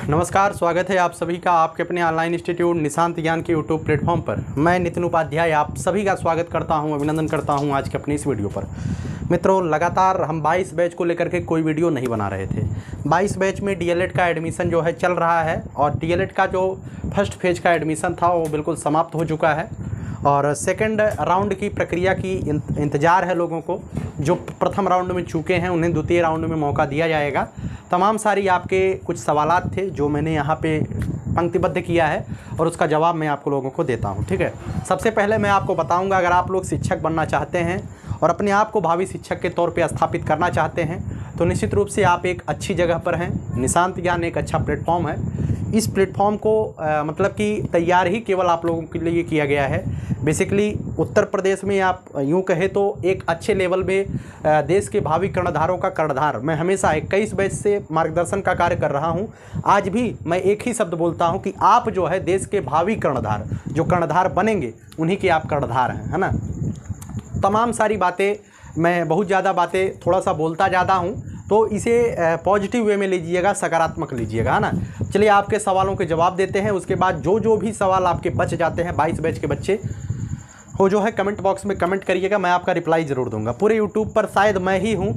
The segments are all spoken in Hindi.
नमस्कार, स्वागत है आप सभी का आपके अपने ऑनलाइन इंस्टीट्यूट निशांत ज्ञान के यूट्यूब प्लेटफॉर्म पर। मैं नितिन उपाध्याय आप सभी का स्वागत करता हूं, अभिनंदन करता हूं आज के अपनी इस वीडियो पर। मित्रों, लगातार हम 22 बैच को लेकर के कोई वीडियो नहीं बना रहे थे। 22 बैच में डीएलएड का एडमिशन जो है चल रहा है और डीएलएड का जो फर्स्ट फेज का एडमिशन था वो बिल्कुल समाप्त हो चुका है और सेकंड राउंड की प्रक्रिया की इंतज़ार है लोगों को। जो प्रथम राउंड में चुके हैं उन्हें द्वितीय राउंड में मौका दिया जाएगा। तमाम सारी आपके कुछ सवालात थे जो मैंने यहाँ पे पंक्तिबद्ध किया है और उसका जवाब मैं आपको लोगों को देता हूँ। ठीक है, सबसे पहले मैं आपको बताऊँगा, अगर आप लोग शिक्षक बनना चाहते हैं और अपने आप को भावी शिक्षक के तौर पे स्थापित करना चाहते हैं तो निश्चित रूप से आप एक अच्छी जगह पर हैं। निशांत ज्ञान एक अच्छा प्लेटफॉर्म है। इस प्लेटफॉर्म को मतलब कि तैयार ही केवल आप लोगों के लिए किया गया है। बेसिकली उत्तर प्रदेश में आप यूँ कहें तो एक अच्छे लेवल में देश के भावी कर्णधारों का कर्णधार मैं हमेशा 21 बैच से मार्गदर्शन का कार्य कर रहा हूँ। आज भी मैं एक ही शब्द बोलता हूँ कि आप जो है देश के भावी कर्णधार, जो कर्णधार बनेंगे उन्हीं के आप कर्णधार हैं, है ना। तमाम सारी बातें, मैं बहुत ज़्यादा बातें थोड़ा सा बोलता ज़्यादा हूँ तो इसे पॉजिटिव वे में लीजिएगा, सकारात्मक लीजिएगा, है ना। चलिए आपके सवालों के जवाब देते हैं। उसके बाद जो भी सवाल आपके बच जाते हैं 22 बैच के बच्चे वो जो है कमेंट बॉक्स में कमेंट करिएगा, मैं आपका रिप्लाई ज़रूर दूंगा। पूरे यूट्यूब पर शायद मैं ही हूँ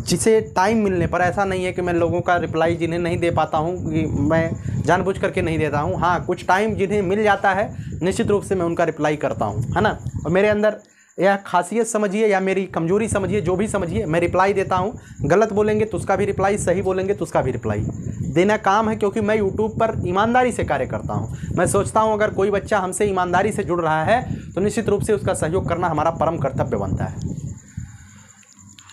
जिसे टाइम मिलने पर, ऐसा नहीं है कि मैं लोगों का रिप्लाई जिन्हें नहीं दे पाता हूँ कि मैं जानबूझ करके नहीं देता हूँ। हाँ, कुछ टाइम जिन्हें मिल जाता है निश्चित रूप से मैं उनका रिप्लाई करता हूँ, है ना। और मेरे अंदर यह खासियत समझिए या मेरी कमजोरी समझिए, जो भी समझिए, मैं रिप्लाई देता हूँ। गलत बोलेंगे तो उसका भी रिप्लाई, सही बोलेंगे तो उसका भी रिप्लाई देना काम है, क्योंकि मैं यूट्यूब पर ईमानदारी से कार्य करता हूँ। मैं सोचता हूँ अगर कोई बच्चा हमसे ईमानदारी से जुड़ रहा है तो निश्चित रूप से उसका सहयोग करना हमारा परम कर्तव्य बनता है।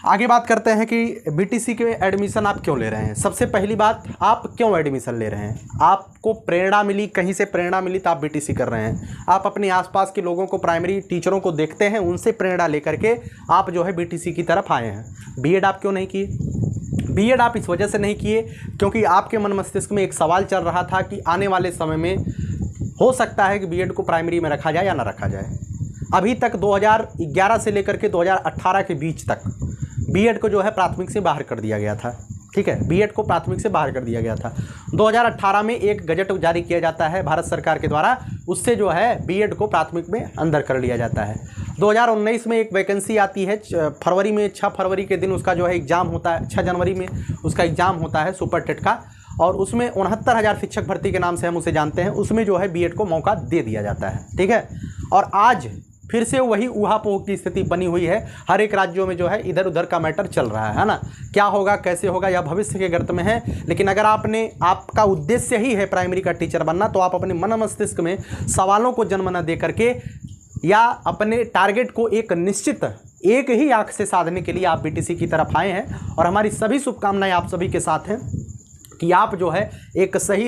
आगे बात करते हैं कि बीटीसी के एडमिशन आप क्यों ले रहे हैं। सबसे पहली बात, आप क्यों एडमिशन ले रहे हैं। आपको प्रेरणा मिली, कहीं से प्रेरणा मिली तो आप बीटीसी कर रहे हैं। आप अपने आसपास के लोगों को, प्राइमरी टीचरों को देखते हैं, उनसे प्रेरणा लेकर के आप जो है बीटीसी की तरफ आए हैं। बीएड आप क्यों नहीं किए। बीएड आप इस वजह से नहीं किए क्योंकि आपके मन मस्तिष्क में एक सवाल चल रहा था कि आने वाले समय में हो सकता है कि बीएड को प्राइमरी में रखा जाए या ना रखा जाए। अभी तक 2011 से लेकर के 2018 के बीच तक बीएड को जो है प्राथमिक से बाहर कर दिया गया था। ठीक है, बीएड को प्राथमिक से बाहर कर दिया गया था। 2018 में एक गजट जारी किया जाता है भारत सरकार के द्वारा, उससे जो है बीएड को प्राथमिक में अंदर कर लिया जाता है। 2019 में एक वैकेंसी आती है फरवरी में, 6 फरवरी के दिन उसका जो है एग्ज़ाम होता है, 6 जनवरी में उसका एग्ज़ाम होता है सुपर टेट का, और उसमें 69,000 शिक्षक भर्ती के नाम से हम उसे जानते हैं, उसमें जो है बीएड को मौका दे दिया जाता है। ठीक है, और आज फिर से वही ऊहापोह की स्थिति बनी हुई है। हर एक राज्यों में जो है इधर उधर का मैटर चल रहा है ना। क्या होगा, कैसे होगा, यह भविष्य के गर्त में है। लेकिन अगर आपका उद्देश्य ही है प्राइमरी का टीचर बनना तो आप अपने मन मस्तिष्क में सवालों को जन्म न दे करके या अपने टारगेट को एक निश्चित एक ही आंख से साधने के लिए आप बीटीसी की तरफ आए हैं। और हमारी सभी शुभकामनाएं आप सभी के साथ हैं कि आप जो है एक सही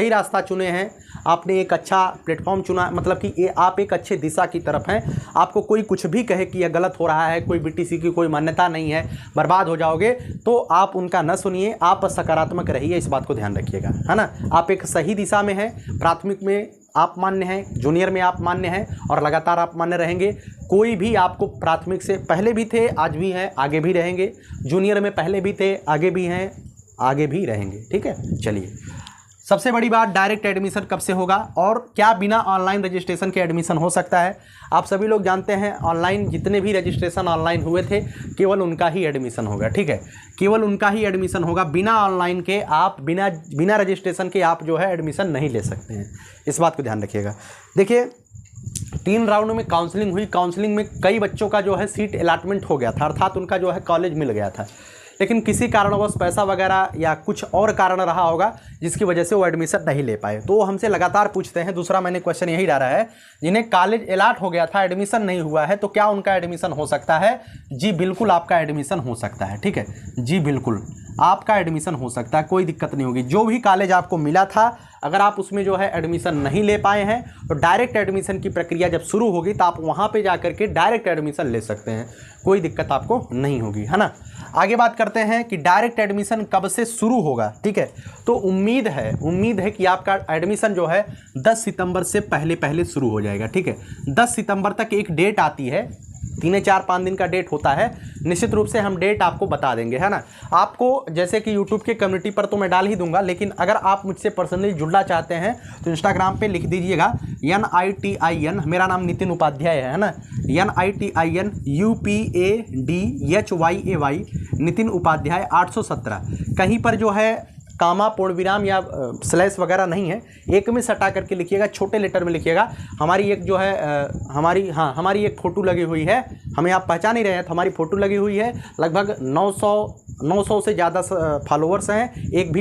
रास्ता चुने हैं। आपने एक अच्छा प्लेटफॉर्म चुना, मतलब कि ये आप एक अच्छे दिशा की तरफ हैं। आपको कोई कुछ भी कहे कि यह गलत हो रहा है, कोई बीटीसी की कोई मान्यता नहीं है, बर्बाद हो जाओगे, तो आप उनका न सुनिए, आप सकारात्मक रहिए, इस बात को ध्यान रखिएगा, है ना। आप एक सही दिशा में हैं। प्राथमिक में आप मान्य हैं, जूनियर में आप मान्य हैं और लगातार आप मान्य रहेंगे। कोई भी आपको प्राथमिक से पहले भी थे, आज भी हैं, आगे भी रहेंगे। जूनियर में पहले भी थे, आगे भी हैं, आगे भी रहेंगे। ठीक है, चलिए सबसे बड़ी बात, डायरेक्ट एडमिशन कब से होगा और क्या बिना ऑनलाइन रजिस्ट्रेशन के एडमिशन हो सकता है। आप सभी लोग जानते हैं ऑनलाइन जितने भी रजिस्ट्रेशन ऑनलाइन हुए थे केवल उनका ही एडमिशन होगा। ठीक है, केवल उनका ही एडमिशन होगा। बिना ऑनलाइन के आप बिना रजिस्ट्रेशन के आप जो है एडमिशन नहीं ले सकते हैं, इस बात को ध्यान रखिएगा। देखिए 3 राउंड में काउंसलिंग हुई। काउंसलिंग में कई बच्चों का जो है सीट अलॉटमेंट हो गया था, अर्थात उनका जो है कॉलेज मिल गया था, लेकिन किसी कारणवश पैसा वगैरह या कुछ और कारण रहा होगा जिसकी वजह से वो एडमिशन नहीं ले पाए। तो वो हमसे लगातार पूछते हैं। दूसरा मैंने क्वेश्चन यही डाला है, जिन्हें कॉलेज अलॉट हो गया था, एडमिशन नहीं हुआ है, तो क्या उनका एडमिशन हो सकता है। जी बिल्कुल आपका एडमिशन हो सकता है। ठीक है, जी बिल्कुल आपका एडमिशन हो सकता है, कोई दिक्कत नहीं होगी। जो भी कॉलेज आपको मिला था अगर आप उसमें जो है एडमिशन नहीं ले पाए हैं तो डायरेक्ट एडमिशन की प्रक्रिया जब शुरू होगी तो आप वहाँ पे जा करके डायरेक्ट एडमिशन ले सकते हैं, कोई दिक्कत आपको नहीं होगी, है ना। आगे बात करते हैं कि डायरेक्ट एडमिशन कब से शुरू होगा। ठीक है, तो उम्मीद है कि आपका एडमिशन जो है 10 सितंबर से पहले शुरू हो जाएगा। ठीक है, 10 सितंबर तक एक डेट आती है 3 4 5 दिन का डेट होता है, निश्चित रूप से हम डेट आपको बता देंगे, है ना। आपको जैसे कि यूट्यूब के कम्युनिटी पर तो मैं डाल ही दूंगा, लेकिन अगर आप मुझसे पर्सनली जुड़ना चाहते हैं तो इंस्टाग्राम पे लिख दीजिएगा NITIN, मेरा नाम नितिन उपाध्याय है ना, NITIN UPADHYAY, नितिन उपाध्याय 817। कहीं पर जो है कामा पूर्ण विराम या स्लैश वगैरह नहीं है, एक में सटा करके लिखिएगा, छोटे लेटर में लिखिएगा। हमारी एक जो है हमारी एक फ़ोटो लगी हुई है, हमें आप पहचान ही रहे हैं तो हमारी फ़ोटो लगी हुई है। लगभग 900 से ज़्यादा फॉलोअर्स हैं। एक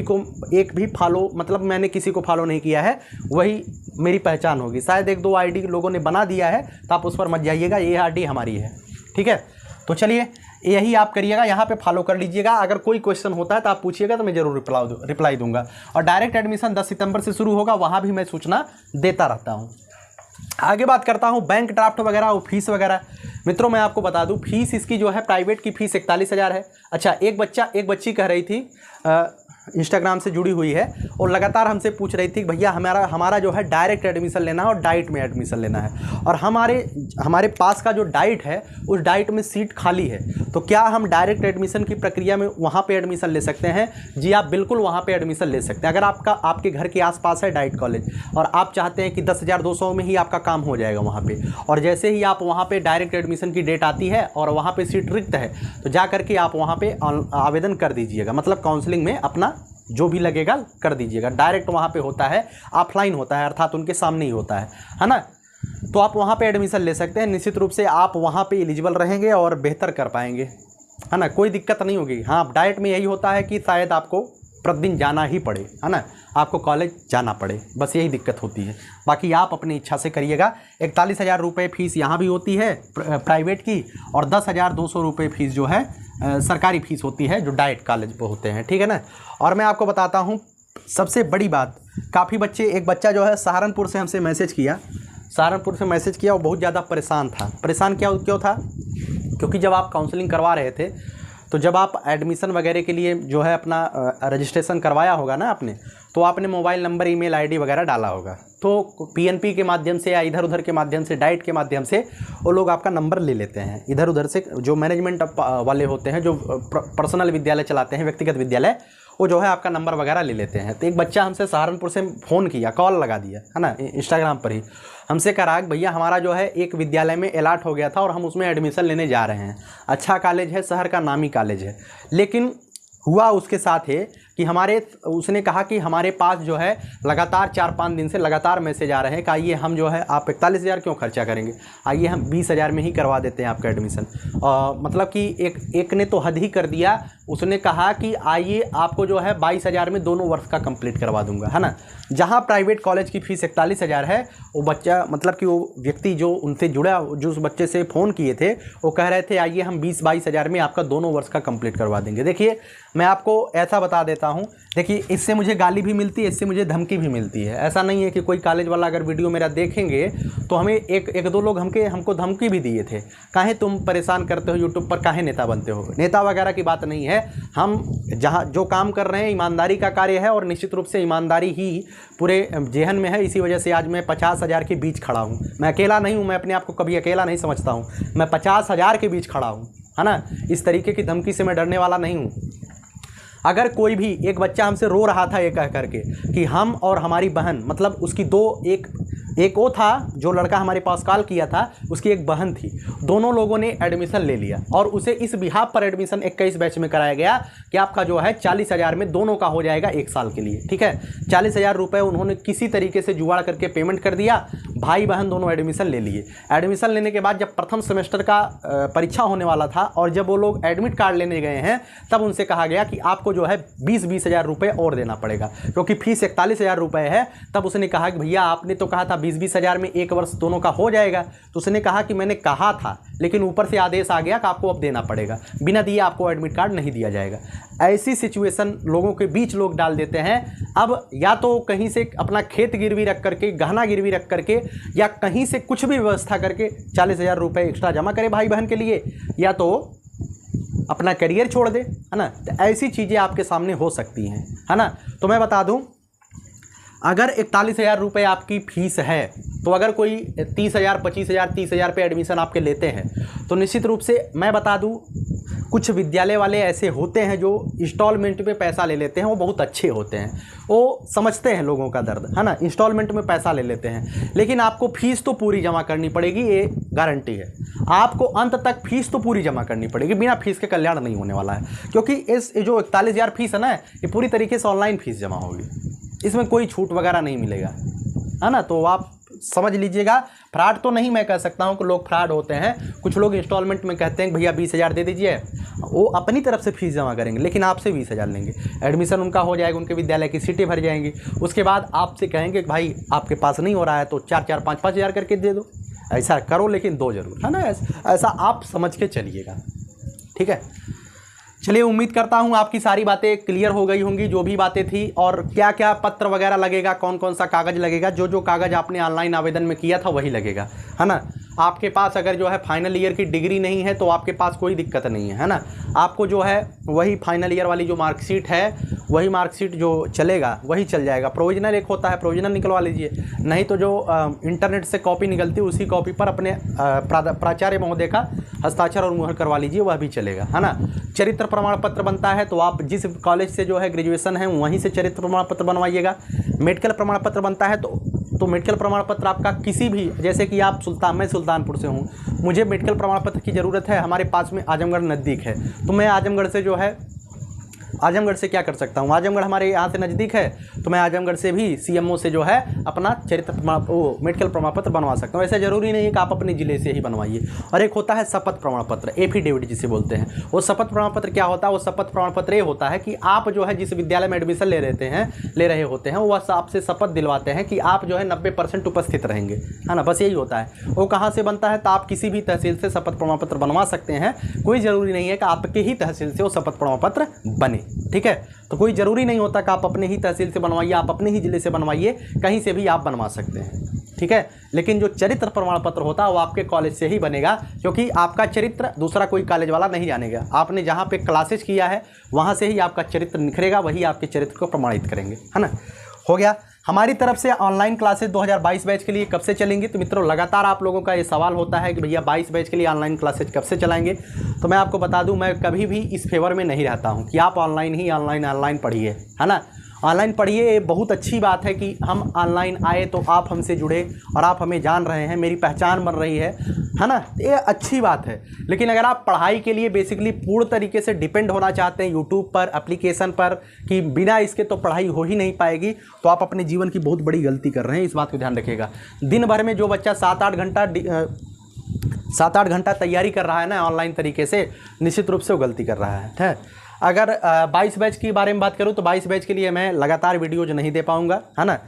भी फॉलो मतलब मैंने किसी को फॉलो नहीं किया है, वही मेरी पहचान होगी। शायद 1-2 ID लोगों ने बना दिया है तो आप उस पर मत जाइएगा, ये ID हमारी है, ठीक है। तो चलिए यही आप करिएगा, यहाँ पे फॉलो कर लीजिएगा। अगर कोई क्वेश्चन होता है तो आप पूछिएगा तो मैं ज़रूर रिप्लाई दूंगा। और डायरेक्ट एडमिशन 10 सितंबर से शुरू होगा, वहाँ भी मैं सूचना देता रहता हूँ। आगे बात करता हूँ बैंक ड्राफ्ट वगैरह और फीस वगैरह। मित्रों मैं आपको बता दूँ, फीस इसकी जो है प्राइवेट की फ़ीस 41,000 है। अच्छा, एक बच्ची कह रही थी इंस्टाग्राम से जुड़ी हुई है और लगातार हमसे पूछ रही थी कि भैया हमारा जो है डायरेक्ट एडमिशन लेना है और डाइट में एडमिशन लेना है, और हमारे पास का जो डाइट है उस डाइट में सीट खाली है, तो क्या हम डायरेक्ट एडमिशन की प्रक्रिया में वहाँ पे एडमिशन ले सकते हैं? जी आप बिल्कुल वहाँ पे एडमिशन ले सकते हैं। अगर आपके घर के आसपास है डाइट कॉलेज और आप चाहते हैं कि 10,200 में ही आपका काम हो जाएगा वहाँ पे, और जैसे ही आप वहाँ पे डायरेक्ट एडमिशन की डेट आती है और वहाँ पे सीट रिक्त है तो जा करके आप वहाँ पे आवेदन कर दीजिएगा, मतलब काउंसलिंग में अपना जो भी लगेगा कर दीजिएगा। डायरेक्ट वहाँ पे होता है, ऑफलाइन होता है, अर्थात उनके सामने ही होता है ना। तो आप वहाँ पे एडमिशन ले सकते हैं। निश्चित रूप से आप वहाँ पे एलिजिबल रहेंगे और बेहतर कर पाएंगे, है ना, कोई दिक्कत नहीं होगी। हाँ, डाइट में यही होता है कि शायद आपको प्रतिदिन जाना ही पड़े, है ना, आपको कॉलेज जाना पड़े, बस यही दिक्कत होती है। बाकी आप अपनी इच्छा से करिएगा। 41,000 रुपये फ़ीस यहाँ भी होती है प्राइवेट की, और 10,200 रुपये फ़ीस जो है सरकारी फ़ीस होती है जो डाइट कॉलेज पर होते हैं, ठीक है ना। और मैं आपको बताता हूँ सबसे बड़ी बात, काफ़ी बच्चे, एक बच्चा जो है सहारनपुर से हमसे मैसेज किया, वो बहुत ज़्यादा परेशान था। परेशान क्यों था? क्योंकि जब आप काउंसलिंग करवा रहे थे तो जब आप एडमिशन वगैरह के लिए जो है अपना रजिस्ट्रेशन करवाया होगा ना आपने, तो आपने मोबाइल नंबर, ईमेल आईडी वगैरह डाला होगा, तो पीएनपी के माध्यम से या इधर उधर के माध्यम से, डाइट के माध्यम से वो लोग आपका नंबर ले लेते हैं इधर उधर से। जो मैनेजमेंट वाले होते हैं, जो पर्सनल विद्यालय चलाते हैं, व्यक्तिगत विद्यालय, वो जो है आपका नंबर वगैरह ले लेते हैं। तो एक बच्चा हमसे सहारनपुर से फ़ोन किया, कॉल लगा दिया, है ना, इंस्टाग्राम पर ही हमसे कहा कि भैया हमारा जो है एक विद्यालय में अलॉट हो गया था और हम उसमें एडमिशन लेने जा रहे हैं। अच्छा कॉलेज है, शहर का नामी कॉलेज है, लेकिन हुआ उसके साथ है कि उसने कहा कि हमारे पास जो है लगातार 4-5 दिन से लगातार मैसेज आ रहे हैं कि आइए हम जो है, आप 41,000 क्यों खर्चा करेंगे, आइए हम 20,000 में ही करवा देते हैं आपका एडमिशन। मतलब कि एक ने तो हद ही कर दिया, उसने कहा कि आइए आपको जो है 22,000 में दोनों वर्ष का कंप्लीट करवा दूंगा, है ना। जहाँ प्राइवेट कॉलेज की फ़ीस 41,000 है, वो बच्चा, मतलब कि वो व्यक्ति जो उनसे जुड़ा, जो उस बच्चे से फ़ोन किए थे, वो कह रहे थे आइए हम 20-22,000 में आपका दोनों वर्ष का कंप्लीट करवा देंगे। देखिए मैं आपको ऐसा बता देता हूँ, देखिए इससे मुझे गाली भी मिलती है, इससे मुझे धमकी भी मिलती है। ऐसा नहीं है कि कोई कॉलेज वाला अगर वीडियो मेरा देखेंगे तो हमें एक दो लोग हमको धमकी भी दिए थे, काहे तुम परेशान करते हो यूट्यूब पर, काहे नेता बनते हो। नेता वगैरह की बात नहीं है, हम जहाँ जो काम कर रहे हैं ईमानदारी का कार्य है, और निश्चित रूप से ईमानदारी ही पूरे जेहन में है। इसी वजह से आज मैं 50,000 के बीच खड़ा हूँ। मैं अकेला नहीं हूँ, मैं अपने आप को कभी अकेला नहीं समझता हूँ, मैं 50,000 के बीच खड़ा हूँ, है ना। इस तरीके की धमकी से मैं डरने वाला नहीं हूँ। अगर कोई भी, एक बच्चा हमसे रो रहा था ये कह करके कि हम और हमारी बहन, मतलब उसकी एक वो था जो लड़का हमारे पास कॉल किया था, उसकी एक बहन थी, दोनों लोगों ने एडमिशन ले लिया और उसे इस बिहाफ पर एडमिशन 21 बैच में कराया गया कि आपका जो है 40,000 में दोनों का हो जाएगा 1 साल के लिए, ठीक है। 40,000 रुपये उन्होंने किसी तरीके से जुगाड़ करके पेमेंट कर दिया, भाई बहन दोनों एडमिशन ले लिए। एडमिशन लेने के बाद जब प्रथम सेमेस्टर का परीक्षा होने वाला था और जब वो लोग एडमिट कार्ड लेने गए हैं, तब उनसे कहा गया कि आपको जो है 20,000 रुपये और देना पड़ेगा, क्योंकि फीस 41,000 रुपये है। तब उसने कहा कि भैया आपने तो कहा था 20,000 में 1 वर्ष दोनों का हो जाएगा। तो उसने कहा कि मैंने कहा था, लेकिन ऊपर से आदेश आ गया कि आपको अब देना पड़ेगा, बिना दिए आपको एडमिट कार्ड नहीं दिया जाएगा। ऐसी सिचुएशन लोगों के बीच लोग डाल देते हैं। अब या तो कहीं से अपना खेत गिरवी रख करके, गहना गिरवी रख करके, या कहीं से कुछ भी व्यवस्था करके 40,000 रुपये एक्स्ट्रा जमा करे भाई बहन के लिए, या तो अपना करियर छोड़ दे, है ना। तो ऐसी चीज़ें आपके सामने हो सकती हैं, है ना। तो मैं बता दूं, अगर 41,000 रुपये आपकी फ़ीस है तो अगर कोई 30,000, 25,000, 30,000 पे एडमिशन आपके लेते हैं तो निश्चित रूप से मैं बता दूं, कुछ विद्यालय वाले ऐसे होते हैं जो इंस्टॉलमेंट पे पैसा ले लेते हैं, वो बहुत अच्छे होते हैं, वो समझते हैं लोगों का दर्द, है ना। इंस्टॉलमेंट में पैसा ले लेते हैं, लेकिन आपको फीस तो पूरी जमा करनी पड़ेगी, ये गारंटी है। आपको अंत तक फीस तो पूरी जमा करनी पड़ेगी, बिना फीस के कल्याण नहीं होने वाला है, क्योंकि इस जो 41,000 फीस है ना, ये पूरी तरीके से ऑनलाइन फीस जमा होगी, इसमें कोई छूट वगैरह नहीं मिलेगा, है ना। तो आप समझ लीजिएगा, फ्रॉड तो नहीं मैं कह सकता हूँ कि लोग फ्रॉड होते हैं, कुछ लोग इंस्टॉलमेंट में कहते हैं भैया 20,000 दे दीजिए, वो अपनी तरफ से फीस जमा करेंगे, लेकिन आपसे 20,000 लेंगे, एडमिशन उनका हो जाएगा, उनके विद्यालय की सीटें भर जाएंगी, उसके बाद आपसे कहेंगे कि भाई आपके पास नहीं हो रहा है तो 4-4, 5-5 हज़ार करके दे दो, ऐसा करो, लेकिन दो जरूर, है ना। ऐसा आप समझ के चलिएगा, ठीक है। चलिए, उम्मीद करता हूँ आपकी सारी बातें क्लियर हो गई होंगी, जो भी बातें थी, और क्या क्या पत्र वगैरह लगेगा, कौन कौन सा कागज़ लगेगा, जो कागज़ आपने ऑनलाइन आवेदन में किया था वही लगेगा, है ना। आपके पास अगर जो है फाइनल ईयर की डिग्री नहीं है तो आपके पास कोई दिक्कत नहीं है, है ना। आपको जो है वही फाइनल ईयर वाली जो मार्कशीट है, वही मार्कशीट जो चलेगा वही चल जाएगा। प्रोविजनल एक होता है, प्रोविजनल निकलवा लीजिए, नहीं तो जो इंटरनेट से कॉपी निकलती है उसी कॉपी पर अपने प्राचार्य महोदय का हस्ताक्षर और मुहर करवा लीजिए, वह भी चलेगा, है ना। चरित्र प्रमाण पत्र बनता है, तो आप जिस कॉलेज से जो है ग्रेजुएशन है वहीं से चरित्र प्रमाण पत्र बनवाइएगा। मेडिकल प्रमाण पत्र बनता है तो मेडिकल प्रमाण पत्र आपका किसी भी, जैसे कि आप मैं सुल्तानपुर से हूँ, मुझे मेडिकल प्रमाण पत्र की ज़रूरत है, हमारे पास में आजमगढ़ नज़दीक है, तो मैं आजमगढ़ से जो है आजमगढ़ से क्या कर सकता हूँ, आजमगढ़ हमारे यहाँ से नज़दीक है, तो मैं आजमगढ़ से भी सीएमओ से जो है अपना चरित्र मेडिकल प्रमाण पत्र बनवा सकता हूँ। ऐसा ज़रूरी नहीं है कि आप अपने ज़िले से ही बनवाइए। और एक होता है शपथ प्रमाण पत्र, एफिडेविट जिसे बोलते हैं। वो शपथ प्रमाण पत्र क्या होता है? वो शपथ प्रमाण पत्र ये होता है कि आप जो है जिस विद्यालय में एडमिशन ले रहे होते हैं वह आपसे शपथ दिलवाते हैं कि आप जो है 90% उपस्थित रहेंगे, है ना। बस यही होता है। वो कहाँ से बनता है? तो आप किसी भी तहसील से शपथ प्रमाण पत्र बनवा सकते हैं, कोई ज़रूरी नहीं है कि आपके ही तहसील से वो शपथ प्रमाण पत्र बने, ठीक है। तो कोई ज़रूरी नहीं होता कि आप अपने ही तहसील से बनवाइए, आप अपने ही ज़िले से बनवाइए, कहीं से भी आप बनवा सकते हैं, ठीक है। लेकिन जो चरित्र प्रमाण पत्र होता है वो आपके कॉलेज से ही बनेगा, क्योंकि आपका चरित्र दूसरा कोई कॉलेज वाला नहीं जानेगा। आपने जहाँ पे क्लासेज किया है वहाँ से ही आपका चरित्र निखरेगा, वही आपके चरित्र को प्रमाणित करेंगे, है ना। हो गया। हमारी तरफ से ऑनलाइन क्लासेस 2022 बैच के लिए कब से चलेंगी? तो मित्रों, लगातार आप लोगों का ये सवाल होता है कि भैया 22 बैच के लिए ऑनलाइन क्लासेज कब से चलाएंगे। तो मैं आपको बता दूं, मैं कभी भी इस फेवर में नहीं रहता हूं कि आप ऑनलाइन पढ़िए, है ना। ऑनलाइन पढ़िए, ये बहुत अच्छी बात है कि हम ऑनलाइन आए तो आप हमसे जुड़े और आप हमें जान रहे हैं, मेरी पहचान बन रही है ना। ये अच्छी बात है। लेकिन अगर आप पढ़ाई के लिए बेसिकली पूर्ण तरीके से डिपेंड होना चाहते हैं यूट्यूब पर, एप्लीकेशन पर, कि बिना इसके तो पढ़ाई हो ही नहीं पाएगी, तो आप अपने जीवन की बहुत बड़ी गलती कर रहे हैं। इस बात को ध्यान रखिएगा। दिन भर में जो बच्चा 7-8 घंटा तैयारी कर रहा है ना ऑनलाइन तरीके से, निश्चित रूप से वो गलती कर रहा है। अगर 22 बैच के बारे में बात करूं तो 22 बैच के लिए मैं लगातार वीडियो जो नहीं दे पाऊंगा, है ना।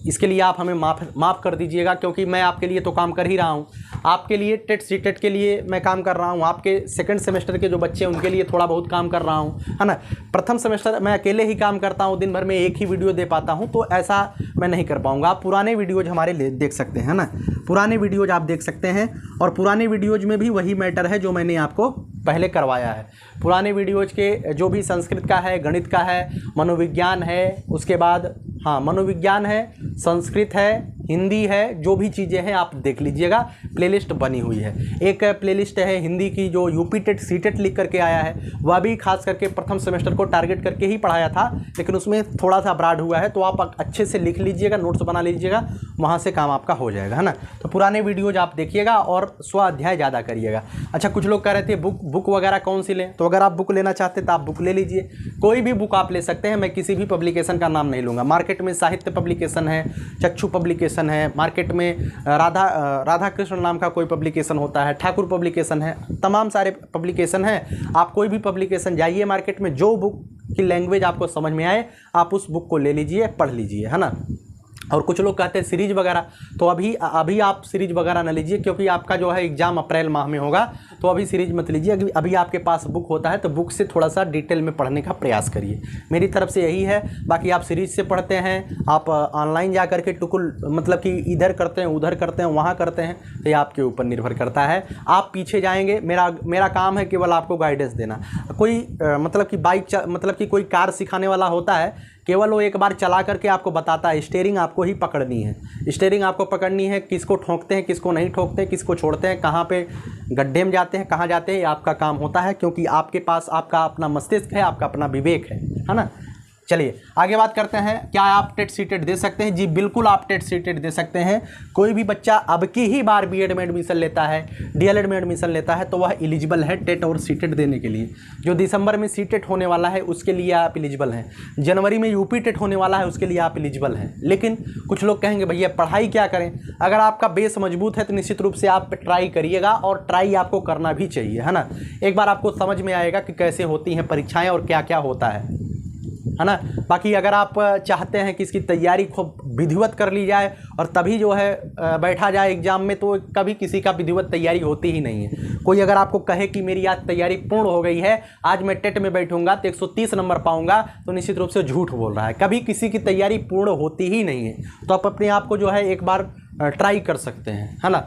इसके लिए आप हमें माफ़ कर दीजिएगा, क्योंकि मैं आपके लिए तो काम कर ही रहा हूं। आपके लिए टेट सीटेट के लिए मैं काम कर रहा हूं, आपके सेकंड सेमेस्टर के जो बच्चे हैं उनके लिए थोड़ा बहुत काम कर रहा हूं, है ना। प्रथम सेमेस्टर मैं अकेले ही काम करता हूं, दिन भर में एक ही वीडियो दे पाता हूं, तो ऐसा मैं नहीं कर पाऊँगा। आप पुराने वीडियोज़ हमारे देख सकते हैं ना, पुराने वीडियोज़ आप देख सकते हैं, और पुराने वीडियोज़ में भी वही मैटर है जो मैंने आपको पहले करवाया है। पुराने वीडियोज़ के जो भी संस्कृत का है, गणित का है, मनोविज्ञान है, उसके बाद मनोविज्ञान है, संस्कृत है, हिंदी है, जो भी चीज़ें हैं आप देख लीजिएगा, प्लेलिस्ट बनी हुई है। एक प्लेलिस्ट है हिंदी की जो यूपी टेट सीटेट लिख करके आया है, वह भी खास करके प्रथम सेमेस्टर को टारगेट करके ही पढ़ाया था, लेकिन उसमें थोड़ा सा अपराध हुआ है, तो आप अच्छे से लिख लीजिएगा, नोट्स बना लीजिएगा, वहाँ से काम आपका हो जाएगा, है ना। तो पुराने वीडियोज आप देखिएगा और स्वाध्याय ज़्यादा करिएगा। अच्छा, कुछ लोग कह रहे थे बुक वगैरह कौन सी लें, तो अगर आप बुक लेना चाहते हैं तो आप बुक ले लीजिए, कोई भी बुक आप ले सकते हैं। मैं किसी भी पब्लिकेशन का नाम नहीं लूँगा। मार्केट में साहित्य पब्लिकेशन है, चक्षु पब्लिकेशन है, मार्केट में राधा कृष्ण नाम का कोई पब्लिकेशन होता है, ठाकुर पब्लिकेशन है, तमाम सारे पब्लिकेशन हैं। आप कोई भी पब्लिकेशन जाइए मार्केट में, जो बुक की लैंग्वेज आपको समझ में आए आप उस बुक को ले लीजिए, पढ़ लीजिए, है ना। और कुछ लोग कहते हैं सीरीज वगैरह, तो अभी आप सीरीज वगैरह ना लीजिए, क्योंकि आपका जो है एग्जाम अप्रैल माह में होगा, तो अभी सीरीज मत लीजिए। अभी आपके पास बुक होता है तो बुक से थोड़ा सा डिटेल में पढ़ने का प्रयास करिए, मेरी तरफ से यही है। बाकी आप सीरीज से पढ़ते हैं, आप ऑनलाइन जा करके टुकुल मतलब कि इधर करते हैं, उधर करते हैं, वहाँ करते हैं, तो ये आपके ऊपर निर्भर करता है। आप पीछे जाएंगे, मेरा काम है केवल आपको गाइडेंस देना। कोई मतलब कि कोई कार सिखाने वाला होता है केवल वो एक बार चला करके आपको बताता है। स्टीयरिंग आपको ही पकड़नी है, स्टीयरिंग आपको पकड़नी है। किसको ठोकते हैं, किसको नहीं ठोकते हैं, किसको छोड़ते हैं, कहाँ पे गड्ढे में जाते हैं, कहाँ जाते हैं, ये आपका काम होता है, क्योंकि आपके पास आपका अपना मस्तिष्क है, आपका अपना विवेक है ना। चलिए आगे बात करते हैं। क्या आप टेट सीटेट दे सकते हैं? जी बिल्कुल, आप टेट सीटेट दे सकते हैं। कोई भी बच्चा अब की ही बार बीएड में एडमिशन लेता है, डीएलएड में एडमिशन लेता है, तो वह एलिजिबल है टेट और सीटेट देने के लिए। जो दिसंबर में सीटेट होने वाला है उसके लिए आप एलिजिबल हैं, जनवरी में यूपी टेट होने वाला है उसके लिए आप एलिजिबल हैं। लेकिन कुछ लोग कहेंगे भैया पढ़ाई क्या करें? अगर आपका बेस मजबूत है तो निश्चित रूप से आप ट्राई करिएगा, और ट्राई आपको करना भी चाहिए, है ना। एक बार आपको समझ में आएगा कि कैसे होती हैं परीक्षाएँ और क्या क्या होता है ना। बाकी अगर आप चाहते हैं कि इसकी तैयारी खूब विधिवत कर ली जाए और तभी जो है बैठा जाए एग्जाम में, तो कभी किसी का विधिवत तैयारी होती ही नहीं है। कोई अगर आपको कहे कि मेरी आज तैयारी पूर्ण हो गई है, आज मैं टेट में बैठूंगा तो 130 नंबर पाऊंगा, तो निश्चित रूप से झूठ बोल रहा है। कभी किसी की तैयारी पूर्ण होती ही नहीं है। तो आप अपने आप को जो है एक बार ट्राई कर सकते हैं, है ना।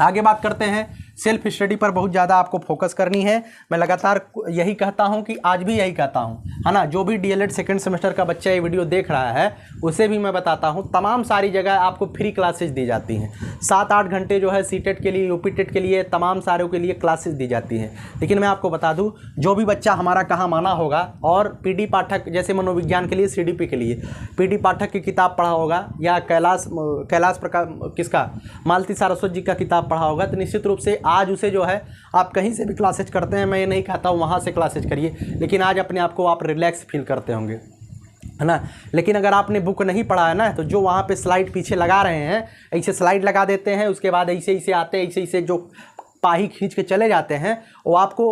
आगे बात करते हैं। सेल्फ स्टडी पर बहुत ज़्यादा आपको फोकस करनी है। मैं लगातार यही कहता हूं कि आज भी यही कहता हूं, है ना। जो भी डीएलएड सेकंड सेमेस्टर का बच्चा ये वीडियो देख रहा है उसे भी मैं बताता हूं, तमाम सारी जगह आपको फ्री क्लासेस दी जाती हैं। 7-8 घंटे जो है सीटेट के लिए, यूपी टेट के लिए, तमाम सारों के लिए क्लासेस दी जाती हैं। लेकिन मैं आपको बता दूँ, जो भी बच्चा हमारा कहाँ माना होगा और पीडी पाठक जैसे मनोविज्ञान के लिए, सीडीपी के लिए पीडी पाठक की किताब पढ़ा होगा, या कैलाश प्रकाश किसका मालती सारस्वत जी का किताब पढ़ा होगा, तो निश्चित रूप से आज उसे जो है आप कहीं से भी क्लासेज करते हैं, मैं ये नहीं कहता हूँ वहाँ से क्लासेज करिए, लेकिन आज अपने आप को आप रिलैक्स फील करते होंगे, है ना। लेकिन अगर आपने बुक नहीं पढ़ा है ना, तो जो वहाँ पे स्लाइड पीछे लगा रहे हैं, ऐसे स्लाइड लगा देते हैं, उसके बाद ऐसे ऐसे आते हैं, ऐसे ऐसे जो पाही खींच के चले जाते हैं, वो आपको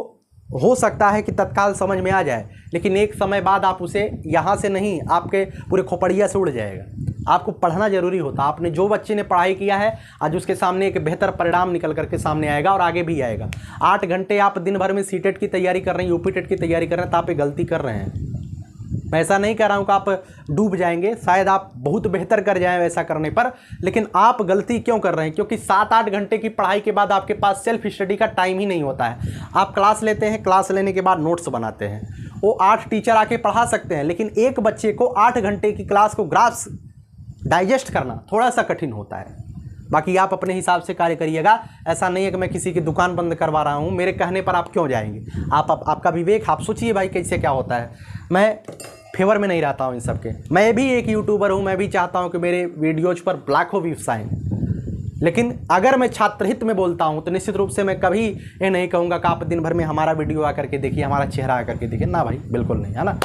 हो सकता है कि तत्काल समझ में आ जाए, लेकिन एक समय बाद आप उसे यहाँ से नहीं, आपके पूरे खोपड़िया से उड़ जाएगा। आपको पढ़ना जरूरी होता है। आपने जो बच्चे ने पढ़ाई किया है, आज उसके सामने एक बेहतर परिणाम निकल करके सामने आएगा और आगे भी आएगा। 8 घंटे आप दिन भर में सीटेट की तैयारी कर रहे हैं, यूपी टेट की तैयारी कर रहे हैं, तो आप ये गलती कर रहे हैं। मैं ऐसा नहीं कह रहा हूँ कि आप डूब जाएंगे, शायद आप बहुत बेहतर कर जाएं वैसा करने पर, लेकिन आप गलती क्यों कर रहे हैं? क्योंकि 7-8 घंटे की पढ़ाई के बाद आपके पास सेल्फ स्टडी का टाइम ही नहीं होता है। आप क्लास लेते हैं, क्लास लेने के बाद नोट्स बनाते हैं, वो 8 टीचर आके पढ़ा सकते हैं, लेकिन एक बच्चे को 8 घंटे की क्लास को ग्राफ्स डाइजेस्ट करना थोड़ा सा कठिन होता है। बाकी आप अपने हिसाब से कार्य करिएगा। ऐसा नहीं है कि मैं किसी की दुकान बंद करवा रहा हूँ, मेरे कहने पर आप क्यों जाएंगे? आपका विवेक, आप सोचिए भाई कैसे क्या होता है। मैं फेवर में नहीं रहता हूँ इन सब के। मैं भी एक यूट्यूबर हूँ, मैं भी चाहता हूँ कि मेरे वीडियोज़ पर लाखों व्यूज़ आएँ, लेकिन अगर मैं छात्र हित में बोलता हूँ तो निश्चित रूप से मैं कभी ये नहीं कहूँगा कि आप दिन भर में हमारा वीडियो आकर के देखिए, हमारा चेहरा आकर के देखिए, ना भाई, बिल्कुल नहीं, है ना।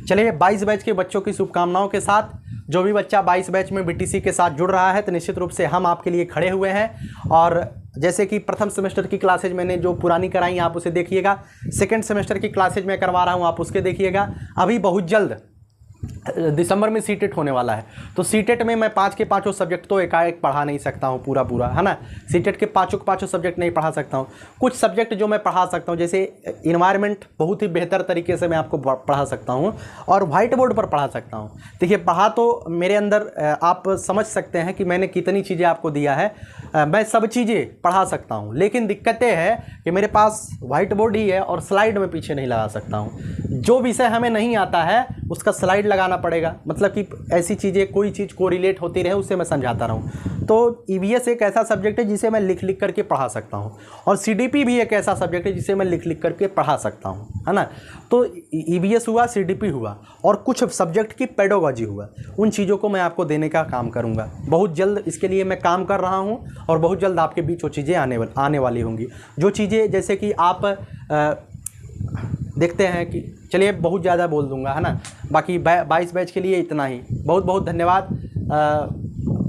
चलिए 22 बैच के बच्चों की शुभकामनाओं के साथ, जो भी बच्चा 22 बैच में बीटीसी के साथ जुड़ रहा है, तो निश्चित रूप से हम आपके लिए खड़े हुए हैं। और जैसे कि प्रथम सेमेस्टर की क्लासेज मैंने जो पुरानी कराई आप उसे देखिएगा, सेकंड सेमेस्टर की क्लासेज मैं करवा रहा हूँ आप उसके देखिएगा। अभी बहुत जल्द दिसंबर में सीटेट होने वाला है, तो सीटेट में मैं 5 के 5 सब्जेक्ट तो एकाएक पढ़ा नहीं सकता हूँ पूरा, है ना। सीटेट के 5 के 5 सब्जेक्ट नहीं पढ़ा सकता हूँ। कुछ सब्जेक्ट जो मैं पढ़ा सकता हूँ, जैसे इन्वायरमेंट बहुत ही बेहतर तरीके से मैं आपको पढ़ा सकता हूँ और वाइट बोर्ड पर पढ़ा सकता हूँ। देखिए पढ़ा तो मेरे अंदर आप समझ सकते हैं कि मैंने कितनी चीज़ें आपको दिया है। मैं सब चीज़ें पढ़ा सकता हूँ, लेकिन दिक्कतें है कि मेरे पास वाइट बोर्ड ही है और स्लाइड में पीछे नहीं लगा सकता हूँ। जो विषय हमें नहीं आता है उसका स्लाइड लगाना पड़ेगा, मतलब कि ऐसी चीज़ें, कोई चीज़ को रिलेट होती रहे उससे मैं समझाता रहूँ। तो ईवीएस एक ऐसा सब्जेक्ट है जिसे मैं लिख लिख करके पढ़ा सकता हूँ, और सीडीपी भी एक ऐसा सब्जेक्ट है जिसे मैं लिख लिख करके पढ़ा सकता हूँ, है ना। तो ईवीएस हुआ, सीडीपी हुआ, और कुछ सब्जेक्ट की पेडोलॉजी हुआ, उन चीज़ों को मैं आपको देने का काम करूँगा बहुत जल्द। इसके लिए मैं काम कर रहा हूँ और बहुत जल्द आपके बीच वो चीज़ें आने वाली होंगी। जो चीज़ें जैसे कि आप देखते हैं कि, चलिए बहुत ज़्यादा बोल दूंगा, है ना। बाकी 22 बैच के लिए इतना ही। बहुत बहुत धन्यवाद।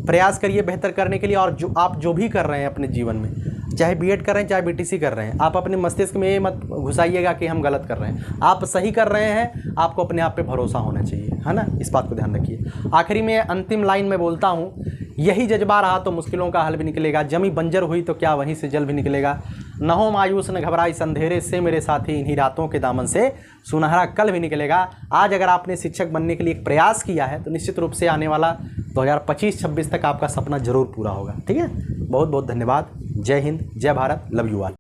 प्रयास करिए बेहतर करने के लिए, और आप जो भी कर रहे हैं अपने जीवन में, चाहे बीएड कर रहे हैं चाहे बीटीसी कर रहे हैं, आप अपने मस्तिष्क में ये मत घुसाइएगा कि हम गलत कर रहे हैं। आप सही कर रहे हैं, आपको अपने आप पे भरोसा होना चाहिए, है ना। इस बात को ध्यान रखिए। आखिरी में अंतिम लाइन में बोलता हूँ, यही जज्बा रहा तो मुश्किलों का हल भी निकलेगा, जमी बंजर हुई तो क्या वहीं से जल भी निकलेगा। न हो मायूस न घबराई अंधेरे से मेरे साथी, इन्हीं रातों के दामन से सुनहरा कल भी निकलेगा। आज अगर आपने शिक्षक बनने के लिए एक प्रयास किया है तो निश्चित रूप से आने वाला 2025-26 तक आपका सपना जरूर पूरा होगा। ठीक है, बहुत बहुत धन्यवाद। जय हिंद, जय भारत, लव यू ऑल।